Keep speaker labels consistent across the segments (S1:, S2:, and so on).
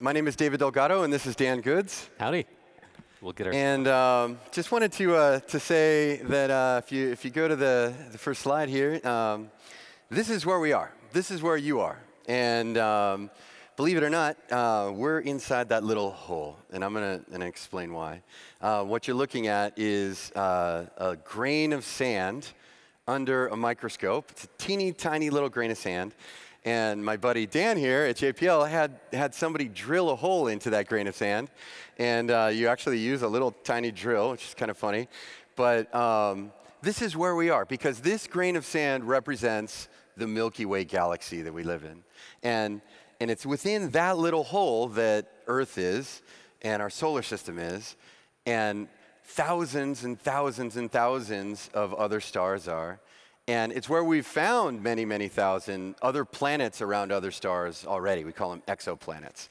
S1: My name is David Delgado, and this is Dan Goods.
S2: Howdy. We'll get our.
S1: And just wanted to say that if you go to the first slide here, this is where we are. This is where you are. And believe it or not, we're inside that little hole, and I'm gonna explain why. What you're looking at is a grain of sand under a microscope. It's a teeny tiny little grain of sand. And my buddy Dan here at JPL had somebody drill a hole into that grain of sand. And you actually use a little tiny drill, which is kind of funny. But this is where we are, because this grain of sand represents the Milky Way galaxy that we live in. And it's within that little hole that Earth is, and our solar system is, and thousands and thousands and thousands of other stars are. And it's where we've found many, many thousand other planets around other stars already. We call them exoplanets.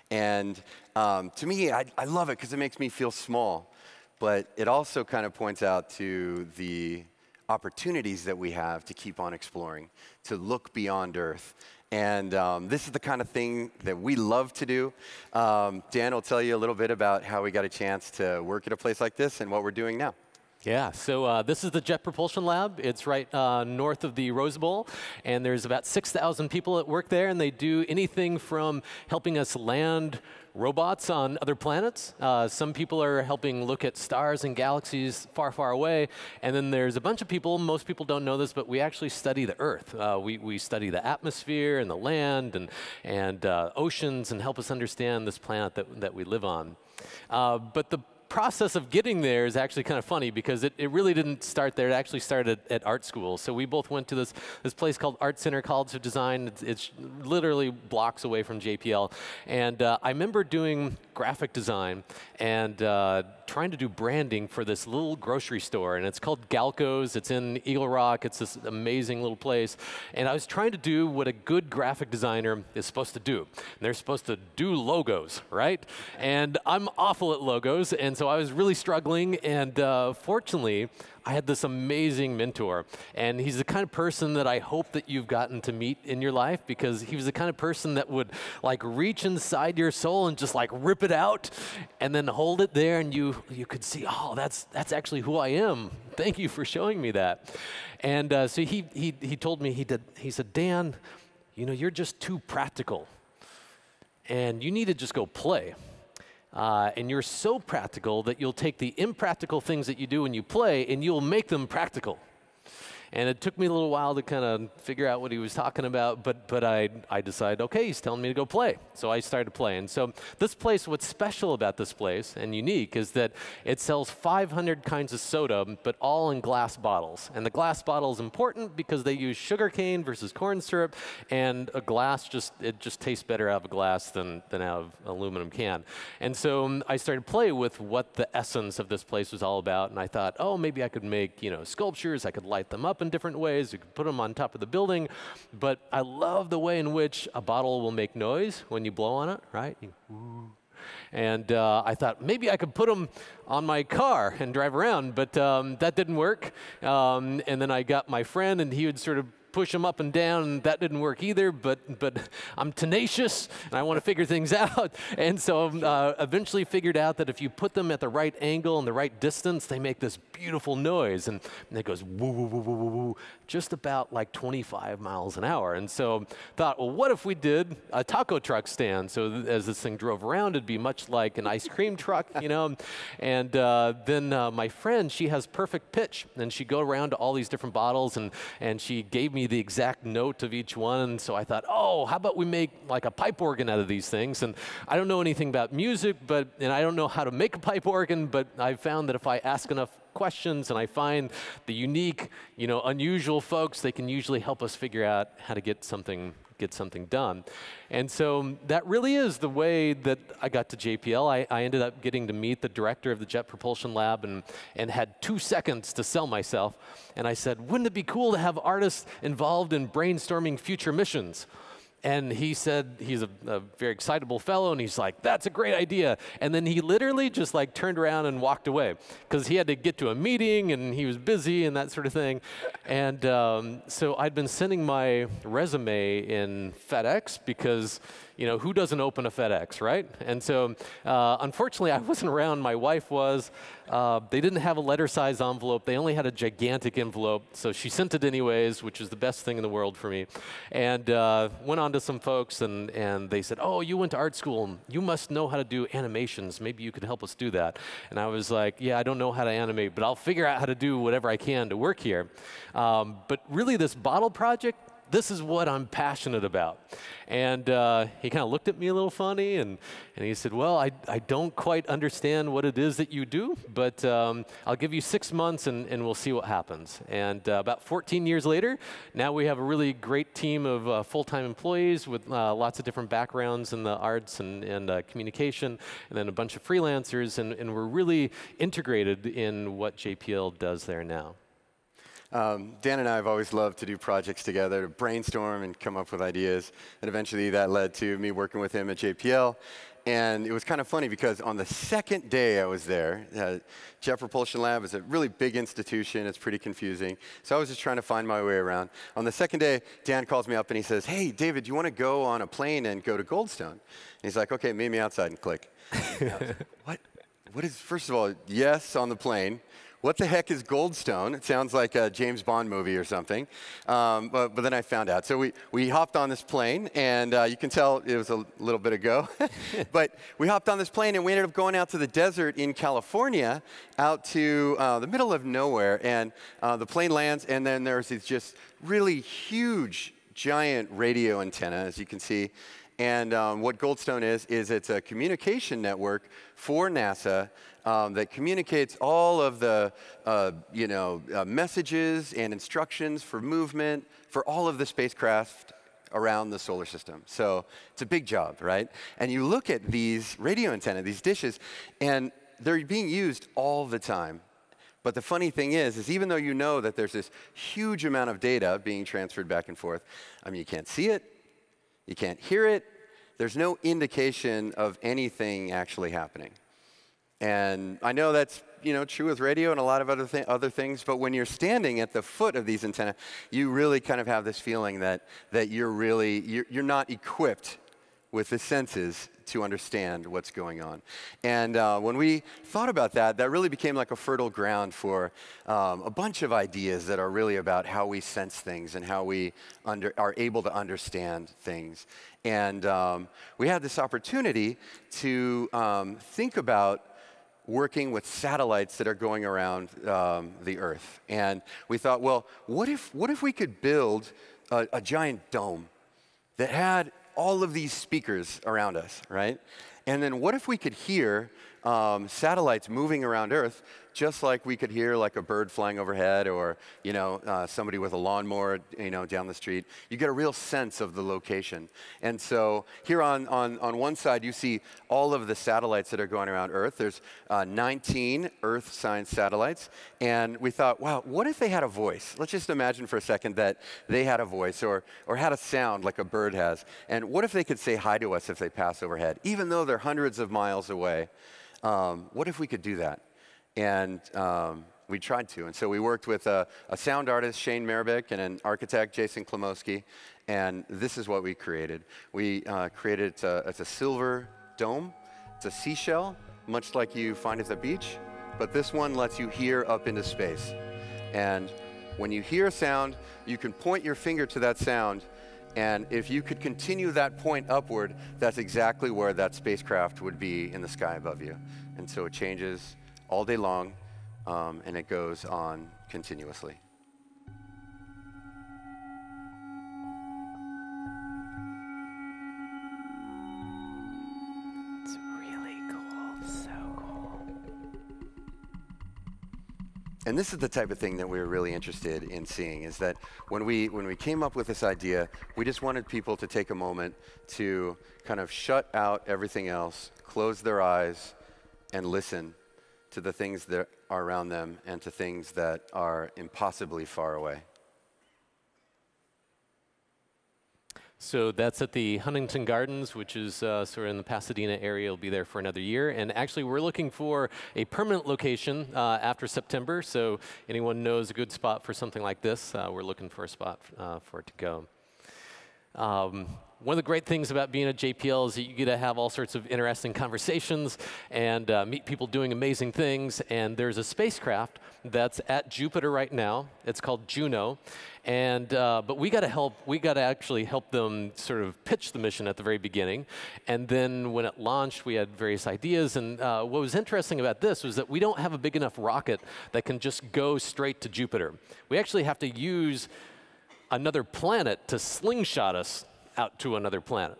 S1: And to me, I love it because it makes me feel small. But it also kind of points out to the opportunities that we have to keep on exploring, to look beyond Earth. And this is the kind of thing that we love to do. Dan will tell you a little bit about how we got a chance to work at a place like this and what we're doing now.
S2: Yeah, so this is the Jet Propulsion Lab. It's right north of the Rose Bowl, and there's about 6,000 people that work there, and they do anything from helping us land robots on other planets. Some people are helping look at stars and galaxies far, far away, and then there's a bunch of people, most people don't know this, but we actually study the Earth. We study the atmosphere and the land and oceans and help us understand this planet that we live on. But the process of getting there is actually kind of funny because it really didn't start there. It actually started at art school. So we both went to this place called Art Center College of Design. It's literally blocks away from JPL. And I remember doing graphic design and trying to do branding for this little grocery store. And it's called Galco's. It's in Eagle Rock. It's this amazing little place. And I was trying to do what a good graphic designer is supposed to do. And they're supposed to do logos, right? And I'm awful at logos. And so I was really struggling, and fortunately, I had this amazing mentor, and he's the kind of person that I hope that you've gotten to meet in your life, because he was the kind of person that would like reach inside your soul and just like rip it out, and then hold it there, and you could see, oh, that's actually who I am. Thank you for showing me that. And so he told me, he said, Dan, you know, you're just too practical, and you need to just go play. And you're so practical that you'll take the impractical things that you do when you play and you'll make them practical. And it took me a little while to kind of figure out what he was talking about, but I decided, okay, he's telling me to go play. So I started playing. So this place, what's special about this place and unique is that it sells 500 kinds of soda, but all in glass bottles. And the glass bottle is important because they use sugar cane versus corn syrup, and a glass it just tastes better out of a glass than out of an aluminum can. And so I started playing with what the essence of this place was all about, and I thought, oh, maybe I could make, you know, sculptures, I could light them up in different ways. You could put them on top of the building. But I love the way in which a bottle will make noise when you blow on it, right? And I thought maybe I could put them on my car and drive around, but that didn't work. And then I got my friend, and he would sort of push them up and down, and that didn't work either, but I'm tenacious, and I want to figure things out. And so eventually figured out that if you put them at the right angle and the right distance, they make this beautiful noise, and it goes woo, woo, woo, woo, woo, woo, just about like 25 miles an hour. And so thought, well, what if we did a taco truck stand? So as this thing drove around, it'd be much like an ice cream truck, you know? And then my friend, she has perfect pitch, and she'd go around to all these different bottles, and she gave me the exact note of each one. And so I thought, oh, how about we make like a pipe organ out of these things? And I don't know anything about music, and I don't know how to make a pipe organ, but I found that if I ask enough questions and I find the unique, you know, unusual folks, they can usually help us figure out how to get something done. And so that really is the way that I got to JPL. I ended up getting to meet the director of the Jet Propulsion Lab and had 2 seconds to sell myself. And I said, wouldn't it be cool to have artists involved in brainstorming future missions? And he said, he's a very excitable fellow, and he's like, that's a great idea. And then he literally just like turned around and walked away because he had to get to a meeting and he was busy and that sort of thing. And so I'd been sending my resume in FedEx because, who doesn't open a FedEx, right? And so, unfortunately, I wasn't around. My wife was. They didn't have a letter-size envelope. They only had a gigantic envelope. So she sent it anyways, which was the best thing in the world for me. And went on to some folks, and they said, oh, you went to art school. You must know how to do animations. Maybe you could help us do that. And I was like, yeah, I don't know how to animate, but I'll figure out how to do whatever I can to work here. But really, this bottle project, this is what I'm passionate about. And he kind of looked at me a little funny, and he said, well, I don't quite understand what it is that you do, but I'll give you 6 months, and we'll see what happens. And about 14 years later, now we have a really great team of full-time employees with lots of different backgrounds in the arts and communication, and then a bunch of freelancers, and we're really integrated in what JPL does there now.
S1: Dan and I have always loved to do projects together, to brainstorm and come up with ideas. And eventually that led to me working with him at JPL. And it was kind of funny because on the second day I was there, Jet Propulsion Lab is a really big institution. It's pretty confusing. So I was just trying to find my way around. On the second day, Dan calls me up and he says, hey, David, do you want to go on a plane and go to Goldstone? And he's like, OK, meet me outside, and click. And I was like, what is, first of all, yes, on the plane. What the heck is Goldstone? It sounds like a James Bond movie or something. But then I found out. So we hopped on this plane, and you can tell it was a little bit ago. But we hopped on this plane, and we ended up going out to the desert in California, out to the middle of nowhere. And the plane lands, and then there's these just really huge, giant radio antenna, as you can see. And what Goldstone is it's a communication network for NASA that communicates all of the messages and instructions for movement for all of the spacecraft around the solar system. So it's a big job, right? And you look at these radio antennas, these dishes, and they're being used all the time. But the funny thing is even though you know that there's this huge amount of data being transferred back and forth, I mean, you can't see it, you can't hear it, there's no indication of anything actually happening. And I know that's true with radio and a lot of other things, but when you're standing at the foot of these antennae, you really kind of have this feeling that you're not equipped with the senses to understand what's going on. And when we thought about that, that really became like a fertile ground for a bunch of ideas that are really about how we sense things and how we are able to understand things. And we had this opportunity to think about working with satellites that are going around the Earth. And we thought, well, what if we could build a giant dome that had all of these speakers around us, right? And then what if we could hear satellites moving around Earth just like we could hear like a bird flying overhead or somebody with a lawnmower down the street. You get a real sense of the location. And so here on one side you see all of the satellites that are going around Earth. There's 19 Earth science satellites, and we thought, wow, what if they had a voice? Let's just imagine for a second that they had a voice or had a sound like a bird has. And what if they could say hi to us if they pass overhead, even though they're hundreds of miles away? What if we could do that? And we tried to. And so we worked with a sound artist, Shane Merbeck, and an architect, Jason Klimoski, and this is what we created. We created it's a silver dome. It's a seashell, much like you find at the beach, but this one lets you hear up into space. And when you hear a sound, you can point your finger to that sound, and if you could continue that point upward, that's exactly where that spacecraft would be in the sky above you. And so it changes all day long, and it goes on continuously.
S2: It's really cool, so cool.
S1: And this is the type of thing that we were really interested in seeing, is that when we came up with this idea, we just wanted people to take a moment to kind of shut out everything else, close their eyes, and listen to the things that are around them and to things that are impossibly far away.
S2: So that's at the Huntington Gardens, which is sort of in the Pasadena area. It'll be there for another year. And actually, we're looking for a permanent location after September. So anyone knows a good spot for something like this, we're looking for a spot for it to go. One of the great things about being at JPL is that you get to have all sorts of interesting conversations and meet people doing amazing things. And there's a spacecraft that's at Jupiter right now. It's called Juno. And but we got to actually help them sort of pitch the mission at the very beginning. And then when it launched, we had various ideas. And what was interesting about this was that we don't have a big enough rocket that can just go straight to Jupiter. We actually have to use another planet to slingshot us out to another planet,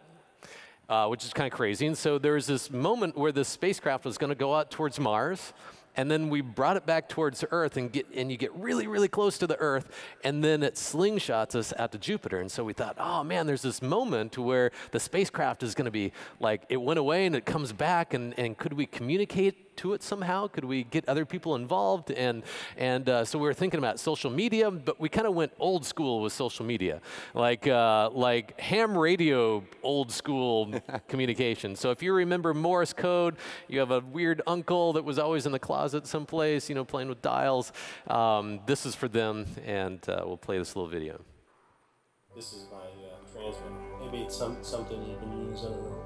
S2: which is kind of crazy. And so there was this moment where the spacecraft was going to go out towards Mars, and then we brought it back towards Earth, and you get really, really close to the Earth, and then it slingshots us out to Jupiter. And so we thought, oh man, there's this moment where the spacecraft is going to be like, it went away and it comes back, and could we communicate to it somehow? Could we get other people involved? And so we were thinking about social media, but we kind of went old school with social media, like ham radio old school communication. So if you remember Morse code, you have a weird uncle that was always in the closet someplace, you know, playing with dials. This is for them, and we'll play this little video.
S3: This is my transmitter. Maybe it's something you can use, I don't know.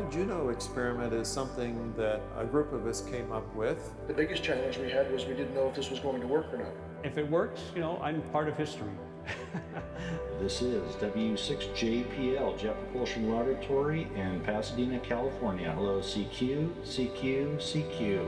S4: Juno experiment is something that a group of us came up with.
S5: The biggest challenge we had was we didn't know if this was going to work or not.
S6: If it works, you know, I'm part of history.
S7: This is W6JPL, Jet Propulsion Laboratory in Pasadena, California. Hello, CQ, CQ, CQ.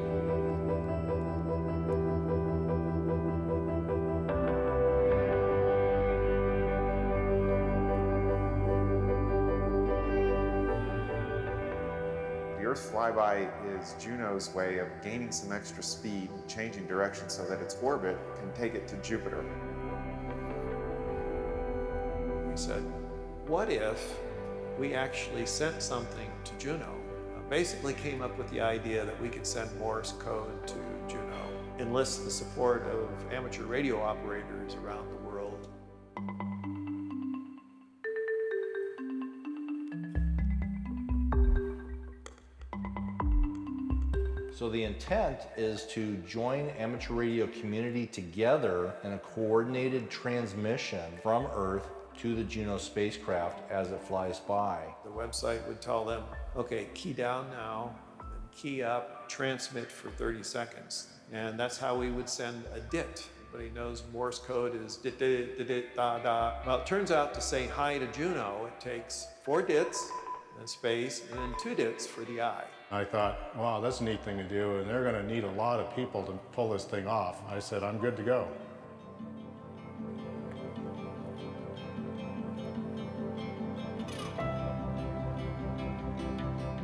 S8: Earth flyby is Juno's way of gaining some extra speed and changing direction so that its orbit can take it to Jupiter.
S4: We said, what if we actually sent something to Juno? Basically came up with the idea that we could send Morse code to Juno, enlist the support of amateur radio operators around the world.
S9: So the intent is to join amateur radio community together in a coordinated transmission from Earth to the Juno spacecraft as it flies by.
S4: The website would tell them, okay, key down now, and key up, transmit for 30 seconds. And that's how we would send a DIT. Everybody knows Morse code is dit, dit, dit, dit, da, da. Well, it turns out to say hi to Juno, it takes 4 DITs, and space, and then 2 DITs for the I.
S10: I thought, wow, that's a neat thing to do, and they're going to need a lot of people to pull this thing off. I said, I'm good to go.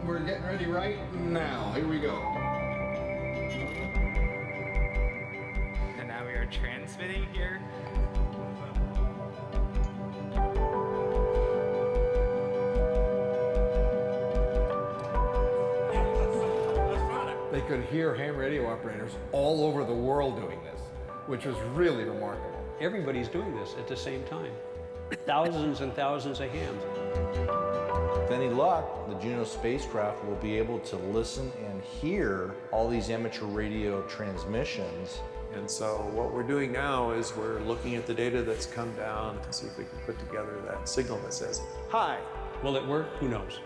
S11: We're getting ready right now. Here we go.
S12: And now we are transmitting here.
S11: They could hear ham radio operators all over the world doing this, which was really remarkable.
S6: Everybody's doing this at the same time. Thousands and thousands of hams.
S9: With any luck, the Juno spacecraft will be able to listen and hear all these amateur radio transmissions.
S4: And so what we're doing now is we're looking at the data that's come down to see if we can put together that signal that says, hi.
S6: Will it work? Who knows?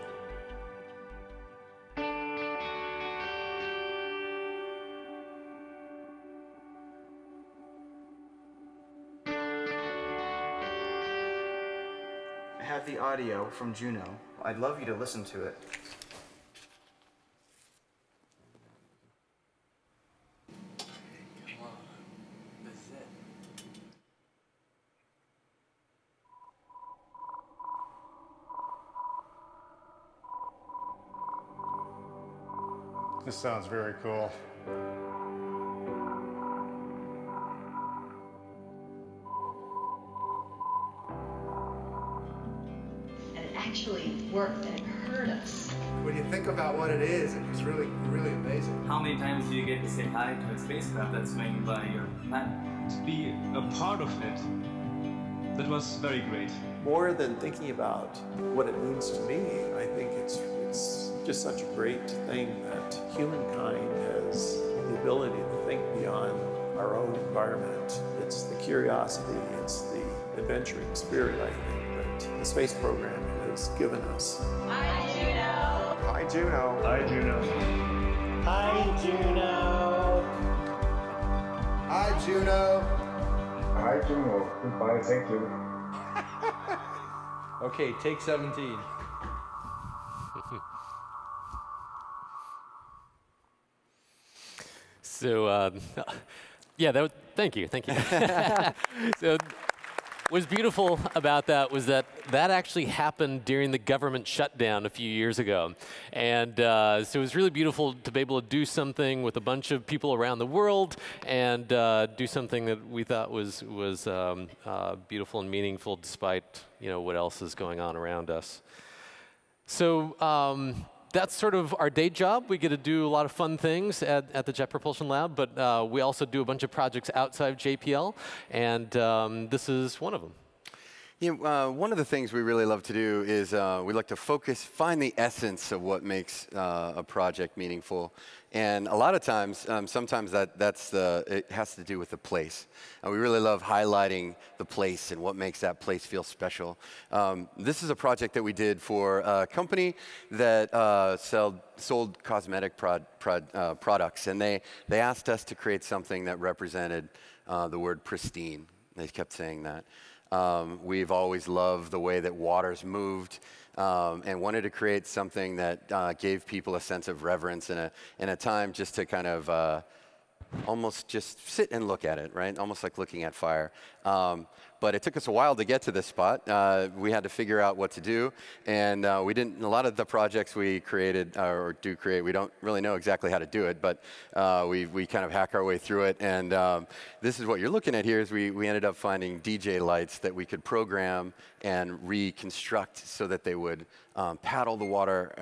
S13: I have the audio from Juno. I'd love you to listen to it.
S12: Come on. This is it.
S10: This sounds very cool.
S14: Actually worked and it heard us.
S11: When you think about what it is, it was really, really amazing.
S12: How many times do you get to say hi to a spacecraft that's flying by your planet?
S6: To be a part of it
S15: That was very great.
S4: More than thinking about what it means to me, I think it's just such a great thing that humankind has the ability to think beyond our own environment. It's the curiosity, it's the adventuring spirit, I think, that the space program has given us.
S14: Hi, Juno.
S8: Hi, Juno.
S15: Hi, Juno.
S13: Hi, Juno.
S11: Hi, Juno.
S16: Hi, Juno. Goodbye, thank you.
S9: Okay, take 17.
S2: So, yeah, thank you. So, what's beautiful about that was that actually happened during the government shutdown a few years ago. And so it was really beautiful to be able to do something with a bunch of people around the world and do something that we thought was beautiful and meaningful despite, what else is going on around us. So that's sort of our day job. We get to do a lot of fun things at the Jet Propulsion Lab, but we also do a bunch of projects outside of JPL, and this is one of them.
S1: One of the things we really love to do is we like to find the essence of what makes a project meaningful. And a lot of times, sometimes it has to do with the place. We really love highlighting the place and what makes that place feel special. This is a project that we did for a company that sold cosmetic products. And they asked us to create something that represented the word pristine. They kept saying that. We've always loved the way that water's moved and wanted to create something that gave people a sense of reverence and a time just to kind of almost just sit and look at it, right? Almost like looking at fire. But it took us a while to get to this spot. We had to figure out what to do, and a lot of the projects we created or do create, we don't really know exactly how to do it, but we kind of hack our way through it. And this is what you're looking at here is we ended up finding DJ lights that we could program and reconstruct so that they would paddle the water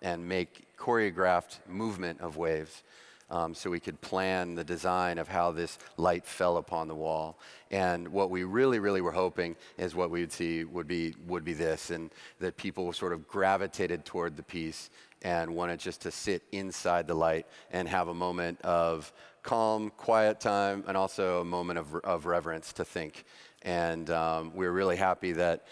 S1: and make choreographed movement of waves. So we could plan the design of how this light fell upon the wall. And what we really, really were hoping is what we would see would be this, and that people sort of gravitated toward the piece and wanted just to sit inside the light and have a moment of calm, quiet time, and also a moment of reverence to think. And we were really happy that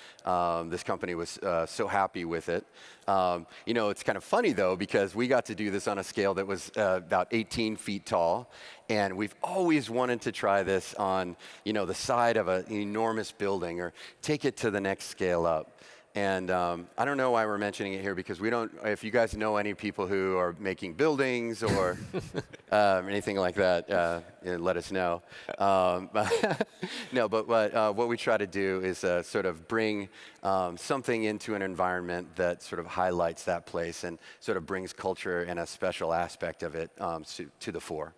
S1: this company was so happy with it. It's kind of funny, though, because we got to do this on a scale that was about 18 feet tall. And we've always wanted to try this on, the side of an enormous building or take it to the next scale up. And I don't know why we're mentioning it here because if you guys know any people who are making buildings or anything like that, let us know. No, but what we try to do is sort of bring something into an environment that sort of highlights that place and sort of brings culture and a special aspect of it to the fore.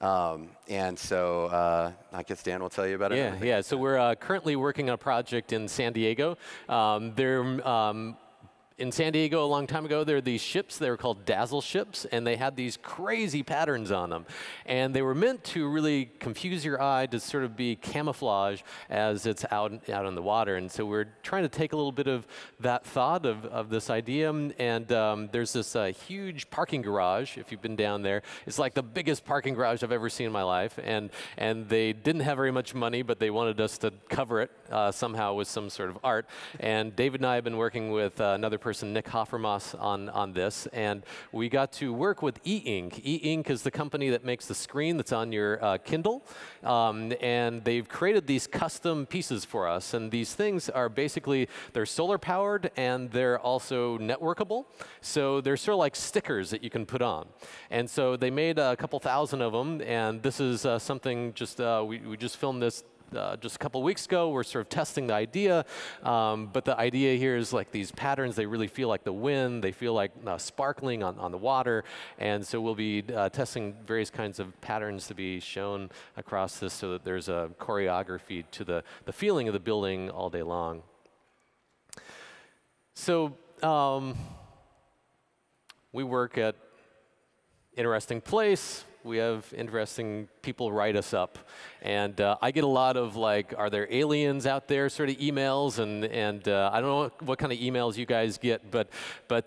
S1: And so I guess Dan will tell you about it.
S2: Yeah. So we're currently working on a project in San Diego. In San Diego a long time ago, there were these ships. They were called dazzle ships, and they had these crazy patterns on them. And they were meant to really confuse your eye to sort of be camouflage as it's out on the water. And so we're trying to take a little bit of that thought of this idea. And there's this huge parking garage, if you've been down there. It's like the biggest parking garage I've ever seen in my life. And they didn't have very much money, but they wanted us to cover it somehow with some sort of art. And David and I have been working with another person, Nick Hoffermoss, on this, and we got to work with E-Ink. E-Ink is the company that makes the screen that's on your Kindle, and they've created these custom pieces for us, and these things are basically, they're solar powered and they're also networkable, so they're sort of like stickers that you can put on. And so they made a couple thousand of them, and this is something just, we just filmed this just a couple weeks ago. We're sort of testing the idea, but the idea here is like these patterns, they really feel like the wind, they feel like sparkling on the water, and so we'll be testing various kinds of patterns to be shown across this so that there's a choreography to the feeling of the building all day long. So we work at interesting place, We have interesting people write us up. And I get a lot of like, are there aliens out there sort of emails, and I don't know what kind of emails you guys get, but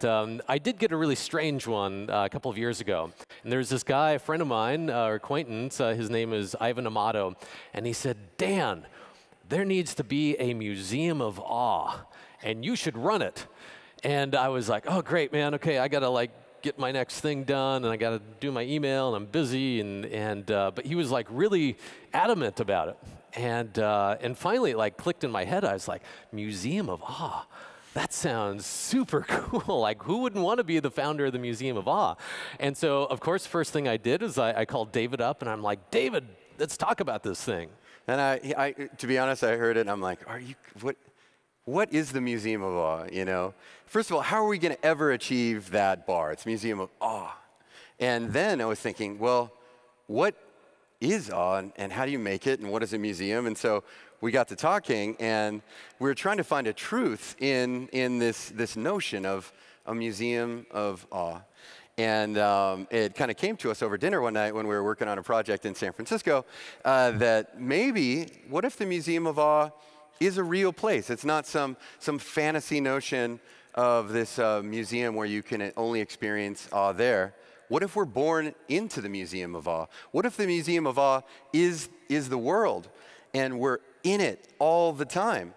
S2: I did get a really strange one a couple of years ago. And there's this guy, a friend of mine, or acquaintance, his name is Ivan Amato, and he said, Dan, there needs to be a museum of awe, and you should run it. And I was like, oh, great, man, okay, I gotta like get my next thing done, and I got to do my email, and I'm busy, but he was like really adamant about it, and finally it like clicked in my head. I was like, Museum of Awe, that sounds super cool. Like, who wouldn't want to be the founder of the Museum of Awe? And so, of course, first thing I did is I called David up, and I'm like, David, let's talk about this thing.
S1: And I to be honest, I heard it, and I'm like, what is the Museum of Awe, you know? First of all, how are we going to ever achieve that bar? It's Museum of Awe. And then I was thinking, well, what is awe, and how do you make it, and what is a museum? And so we got to talking, and we were trying to find a truth in this notion of a museum of awe. And it kind of came to us over dinner one night when we were working on a project in San Francisco that maybe, what if the Museum of Awe is a real place? It's not some fantasy notion of this museum where you can only experience awe there. What if we're born into the Museum of Awe? What if the Museum of Awe is the world, and we're in it all the time?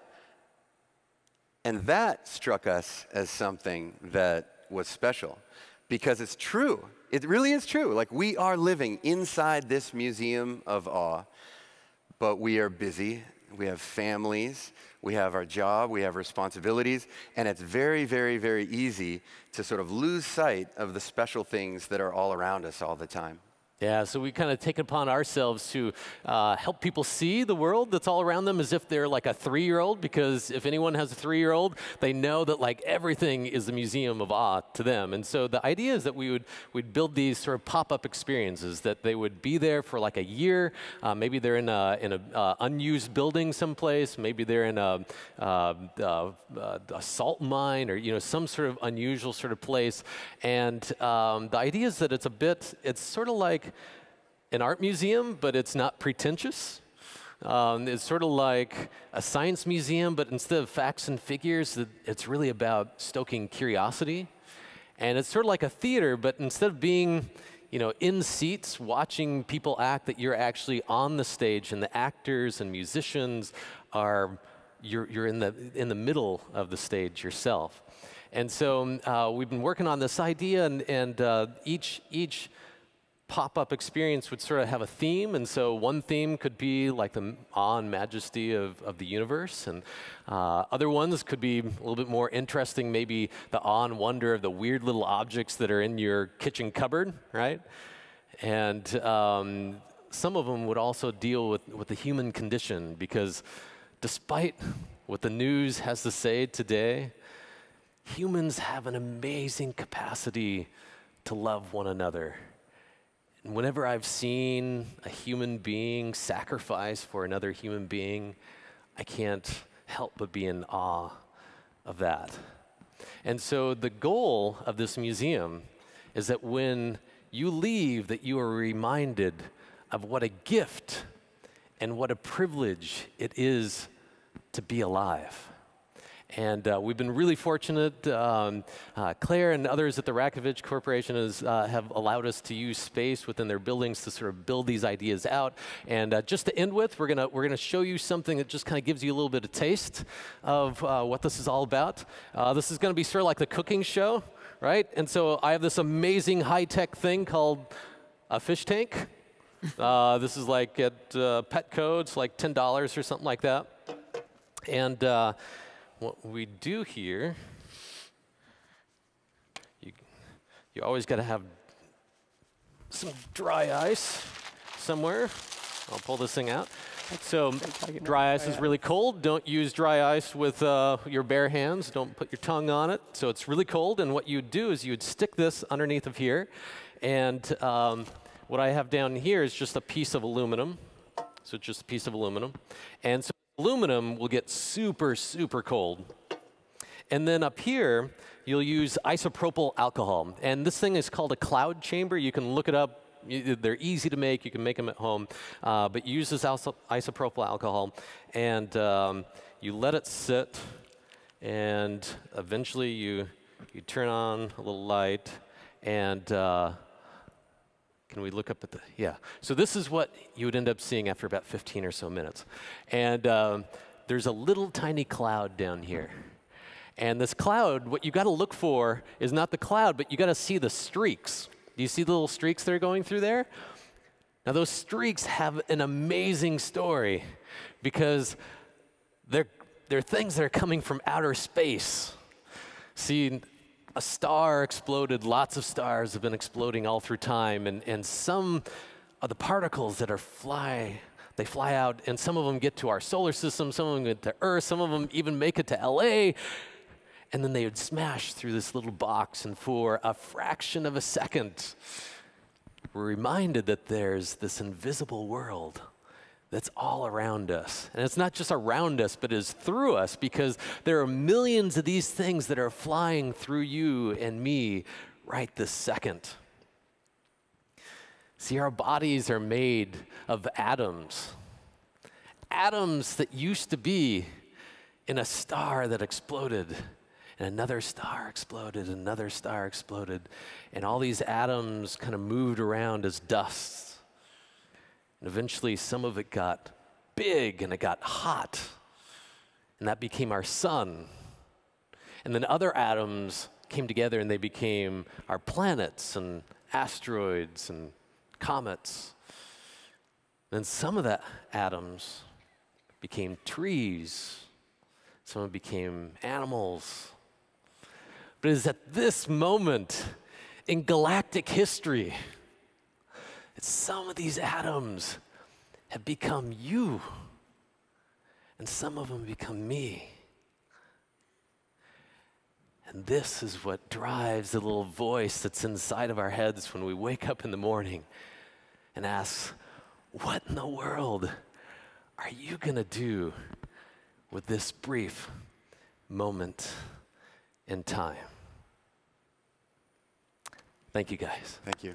S1: And that struck us as something that was special, because it's true. It really is true. Like, we are living inside this Museum of Awe, but we are busy. We have families, we have our job, we have responsibilities, and it's very, very, very easy to sort of lose sight of the special things that are all around us all the time.
S2: Yeah, so we kind of take it upon ourselves to help people see the world that's all around them as if they're like a 3-year-old, because if anyone has a 3-year-old, they know that like everything is a museum of awe to them. And so the idea is that we'd build these sort of pop-up experiences, that they would be there for like a year. Maybe they're in a unused building someplace. Maybe they're in a salt mine, or some sort of unusual sort of place. And the idea is that it's sort of like an art museum, but it's not pretentious. It's sort of like a science museum, but instead of facts and figures, it's really about stoking curiosity. And it's sort of like a theater, but instead of being in seats watching people act, that you're actually on the stage, and the actors and musicians you're in the middle of the stage yourself. And so we've been working on this idea, and each pop-up experience would sort of have a theme. And so one theme could be like the awe and majesty of the universe, and other ones could be a little bit more interesting, maybe the awe and wonder of the weird little objects that are in your kitchen cupboard, right? And some of them would also deal with the human condition, because despite what the news has to say today, humans have an amazing capacity to love one another. And whenever I've seen a human being sacrifice for another human being, I can't help but be in awe of that. And so the goal of this museum is that when you leave, that you are reminded of what a gift and what a privilege it is to be alive. And we've been really fortunate. Claire and others at the Rakovich Corporation have allowed us to use space within their buildings to sort of build these ideas out. And just to end with, we're gonna show you something that just kind of gives you a little bit of taste of what this is all about. This is going to be sort of like the cooking show, right? And so I have this amazing high-tech thing called a fish tank. This is like at Petco, it's like $10 or something like that. And what we do here, you always got to have some dry ice somewhere. I'll pull this thing out. So dry ice is really cold. Don't use dry ice with your bare hands. Don't put your tongue on it. So it's really cold. And what you'd do is you'd stick this underneath of here. And what I have down here is just a piece of aluminum. So it's just a piece of aluminum. And so aluminum will get super, super cold. And then up here, you'll use isopropyl alcohol. And this thing is called a cloud chamber. You can look it up They're easy to make. You can make them at home. But you use this isopropyl alcohol, and you let it sit, and eventually you turn on a little light, and can we look up at the, yeah. So this is what you would end up seeing after about 15 or so minutes. And there's a little tiny cloud down here. And this cloud, what you got to look for is not the cloud, but you got to see the streaks. Do you see the little streaks that are going through there? Now those streaks have an amazing story because they're things that are coming from outer space. See, a star exploded, lots of stars have been exploding all through time, and some of the particles that they fly out, and some of them get to our solar system, some of them get to Earth, some of them even make it to LA, and then they would smash through this little box, and for a fraction of a second, we're reminded that there's this invisible world that's all around us. And it's not just around us, but is through us, because there are millions of these things that are flying through you and me right this second. See, our bodies are made of atoms. Atoms that used to be in a star that exploded, and another star exploded, another star exploded, and all these atoms kind of moved around as dust. And eventually some of it got big and it got hot, and that became our sun. And then other atoms came together and they became our planets and asteroids and comets. Then some of the atoms became trees, some of them became animals. But it's at this moment in galactic history that some of these atoms have become you, and some of them become me. And this is what drives the little voice that's inside of our heads when we wake up in the morning and asks, what in the world are you going to do with this brief moment in time? Thank you, guys.
S1: Thank you.